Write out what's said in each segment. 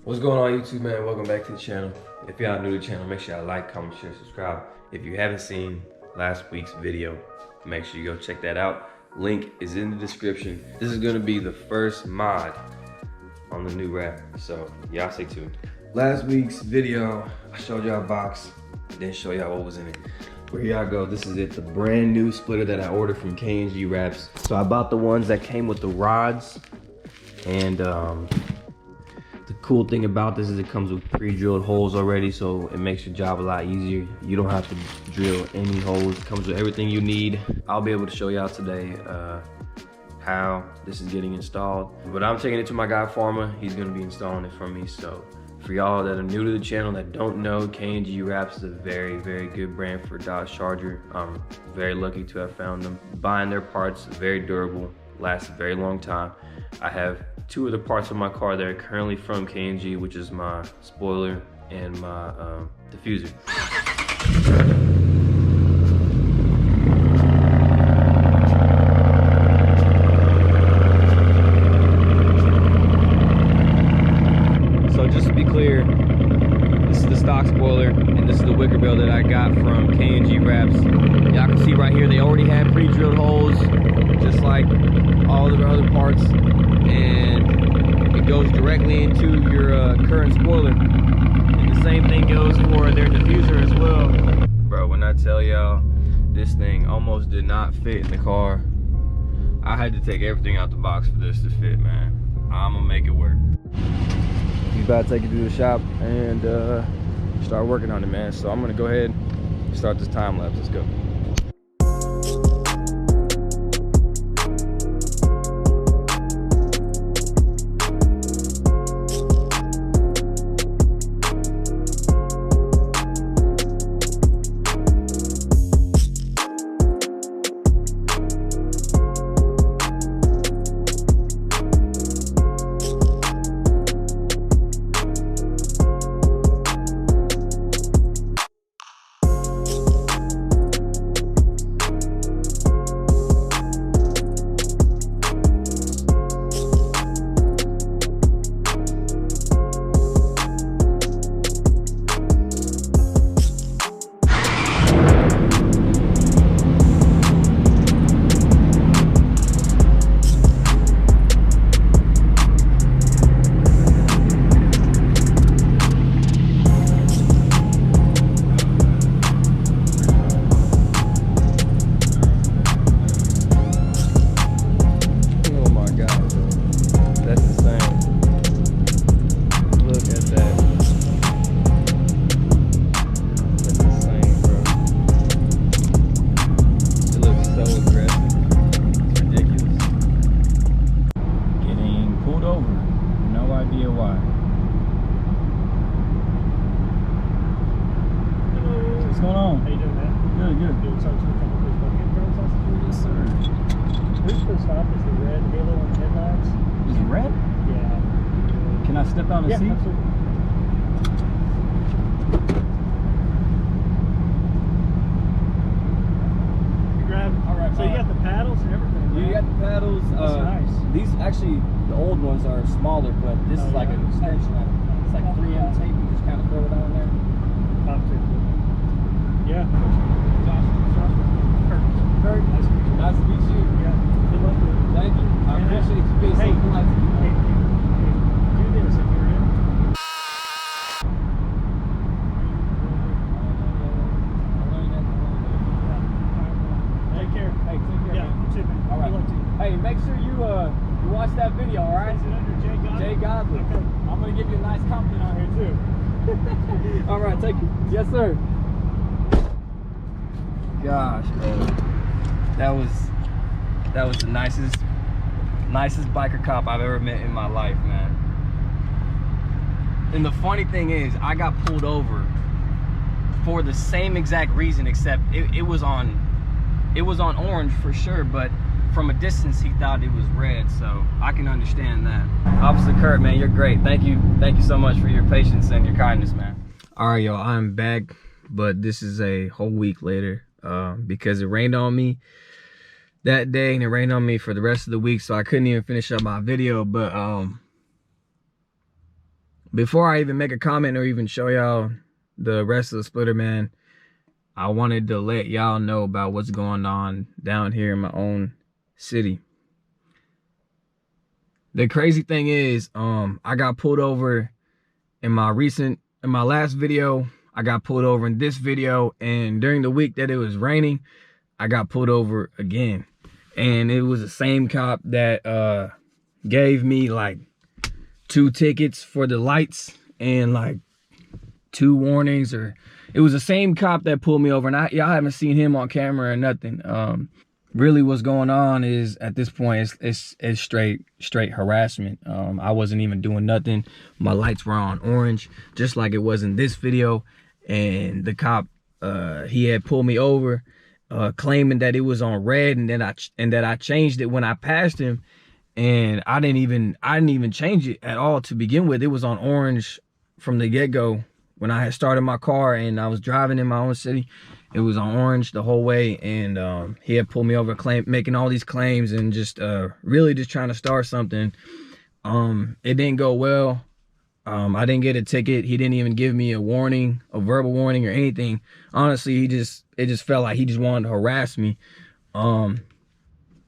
What's going on YouTube, man? Welcome back to the channel. If y'all new to the channel, make sure y'all like, comment, share, subscribe. If you haven't seen last week's video, make sure you go check that out. Link is in the description. This is gonna be the first mod on the new wrap, so y'all stay tuned. Last week's video, I showed y'all a box, didn't show y'all what was in it. But here y'all go, this is it, the brand new splitter that I ordered from KNG Wraps. So I bought the ones that came with the rods, and the cool thing about this is it comes with pre-drilled holes already, so it makes your job a lot easier. You don't have to drill any holes. It comes with everything you need. I'll be able to show y'all today how this is getting installed. But I'm taking it to my guy Pharma. He's gonna be installing it for me. So for y'all that are new to the channel that don't know, KNG Wraps is a very, very good brand for Dodge Charger. I'm very lucky to have found them. Buying their parts, very durable, lasts a very long time. I have two of the parts of my car that are currently from KNG, which is my spoiler and my diffuser. So just to be clear, this is the stock spoiler and this is the wicker bill that I got from KNG Wraps. Y'all can see right here, they already had pre-drilled holes, just like all of the other parts, and it goes directly into your current spoiler. And the same thing goes for their diffuser as well. Bro, when I tell y'all, this thing almost did not fit in the car. I had to take everything out the box for this to fit, man. I'm gonna make it work. He's about to take it to the shop and start working on it, man. So I'm gonna go ahead and start this time lapse. Let's go. Can I step out and see? Absolutely. You grab. All right. So you got the paddles and everything. You got the paddles. That's nice. These actually, the old ones are smaller, but this is like an extension of it. It's like 3M tape. You just kind of throw it on there. Yeah. Kurt. Nice to meet you. Yeah. Good luck with it. Thank you. I appreciate you being so polite to me. Do this if you're in. Take care. Hey, take care. Yeah, Man. you too, man. All right. Good luck to you. Hey, make sure you watch that video, all right? Is it under Jay Godley? Jay Godley. Okay. I'm gonna give you a nice compliment on here too. All right, thank you. Yes, sir. Gosh, man, that was the nicest biker cop I've ever met in my life, man. And the funny thing is, I got pulled over for the same exact reason, except it was on orange for sure, but from a distance he thought it was red, so I can understand that. Officer Kurt, man, you're great. Thank you so much for your patience and your kindness, man. All right, y'all, I'm back, but this is a whole week later because it rained on me that day and it rained on me for the rest of the week, so I couldn't even finish up my video. But before I even make a comment or even show y'all the rest of the splitter, man, I wanted to let y'all know about what's going on down here in my own city. The crazy thing is, I got pulled over in my last video. I got pulled over in this video, and during the week that it was raining, I got pulled over again. And it was the same cop that gave me like 2 tickets for the lights and like 2 warnings, or it was the same cop that pulled me over, and y'all haven't seen him on camera or nothing. Really what's going on is at this point it's straight harassment. I wasn't even doing nothing. My lights were on orange, just like it was in this video, and the cop he had pulled me over claiming that it was on red, and that I changed it when I passed him, and I didn't even change it at all to begin with. It was on orange from the get-go. When I had started my car and I was driving in my own city, it was on orange the whole way, and he had pulled me over, making all these claims, and just really just trying to start something. It didn't go well. I didn't get a ticket. He didn't even give me a warning, a verbal warning or anything. Honestly, it just felt like he just wanted to harass me.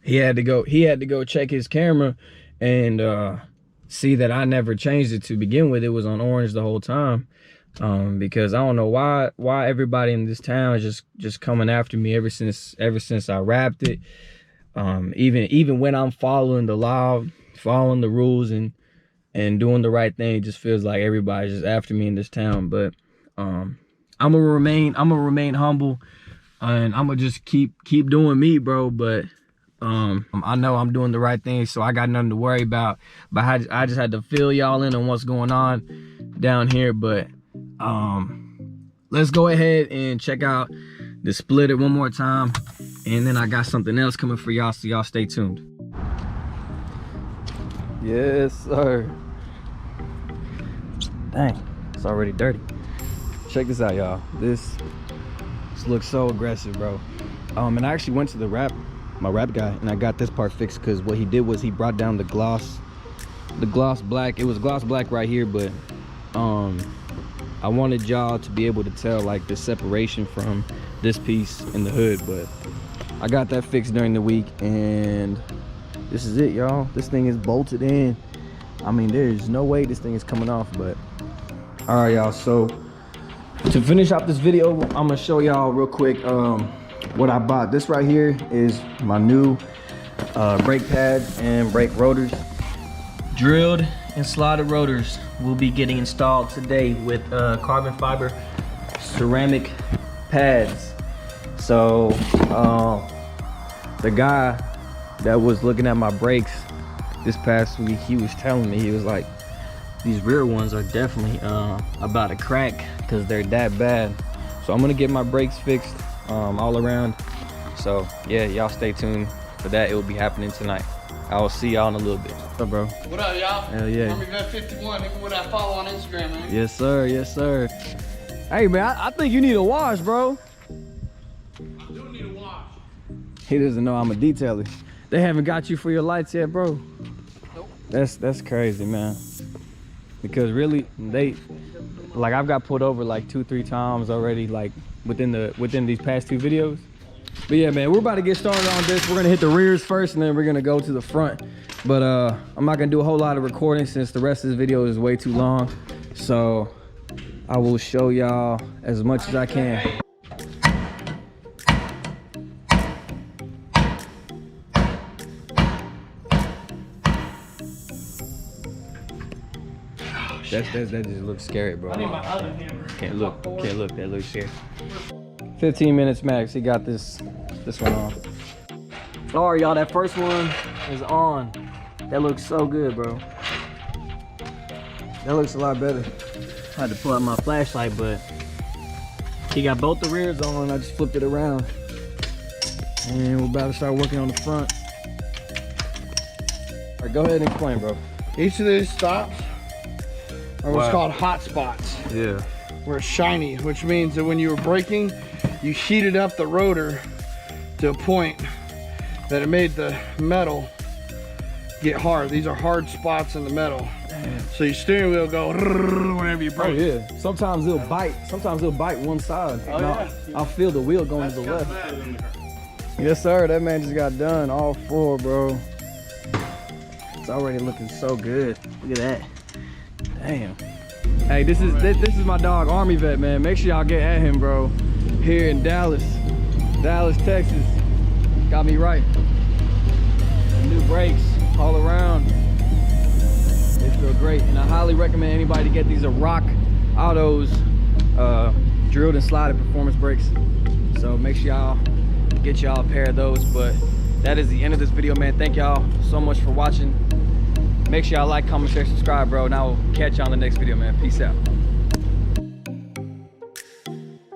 He had to go check his camera and see that I never changed it to begin with. It was on orange the whole time. Because I don't know why everybody in this town is just coming after me ever since I wrapped it. Even when I'm following the law, following the rules, and doing the right thing, it just feels like everybody's just after me in this town. But I'm gonna remain humble, and I'm gonna just keep doing me, bro. But I know I'm doing the right thing, so I got nothing to worry about. But I just had to fill y'all in on what's going on down here. But let's go ahead and check out the splitter one more time, and then I got something else coming for y'all, so y'all stay tuned. Yes, sir. Dang, it's already dirty. Check this out, y'all. This looks so aggressive, bro. And I actually went to my wrap guy, and I got this part fixed, because what he did was he brought down the gloss black. It was gloss black right here, but I wanted y'all to be able to tell like the separation from this piece in the hood. But I got that fixed during the week, and this is it, y'all. This thing is bolted in. I mean, there's no way this thing is coming off. But all right, y'all, so to finish off this video, I'm gonna show y'all real quick what I bought. This right here is my new brake pads and brake rotors. Drilled and slotted rotors will be getting installed today with carbon fiber ceramic pads. So the guy that was looking at my brakes this past week, he was telling me, he was like, these rear ones are definitely about to crack because they're that bad. So I'm gonna get my brakes fixed all around. So yeah, y'all stay tuned for that. It will be happening tonight. I will see y'all in a little bit. What's up, bro? What up, y'all? Hell yeah. I'm Vet51. Look what I follow on Instagram, man. Yes, sir. Yes, sir. Hey, man, I think you need a wash, bro. I do need a wash. He doesn't know I'm a detailer. They haven't got you for your lights yet, bro? Nope. That's crazy, man. Because really, I've got pulled over like 2-3 times already, like within these past 2 videos. But yeah, man, we're about to get started on this. We're gonna hit the rears first, and then we're gonna go to the front. But I'm not gonna do a whole lot of recording since the rest of this video is way too long. So I will show y'all as much as I can. That just looks scary, bro. I need my other hammer. Can't look, that looks scary. 15 minutes max, he got this one on. All right, y'all, that first one is on. That looks so good, bro. That looks a lot better. I had to pull out my flashlight, but he got both the rears on. I just flipped it around. And we're about to start working on the front. All right, go ahead and explain, bro. Each of these stops are what's called hot spots. Yeah. Where it's shiny, which means that when you were braking, you heated up the rotor to a point that it made the metal get hard. These are hard spots in the metal. So your steering wheel go whenever you Oh brake. yeah. Sometimes it'll bite. Sometimes it'll bite one side. Oh, And yeah. I'll feel the wheel going to the left. Yes, sir. That man just got done. All 4, bro. It's already looking so good. Look at that. Damn. Hey, this is my dog, Army Vet, man. Make sure y'all get at him, bro. Here in Dallas, Texas. Got me right. New brakes all around. They feel great, and I highly recommend anybody to get these Rock Autos drilled and slotted performance brakes. So make sure y'all get y'all a pair of those. But that is the end of this video, man. Thank y'all so much for watching. Make sure y'all like, comment, share, subscribe, bro, and I will catch y'all in the next video, man. Peace out.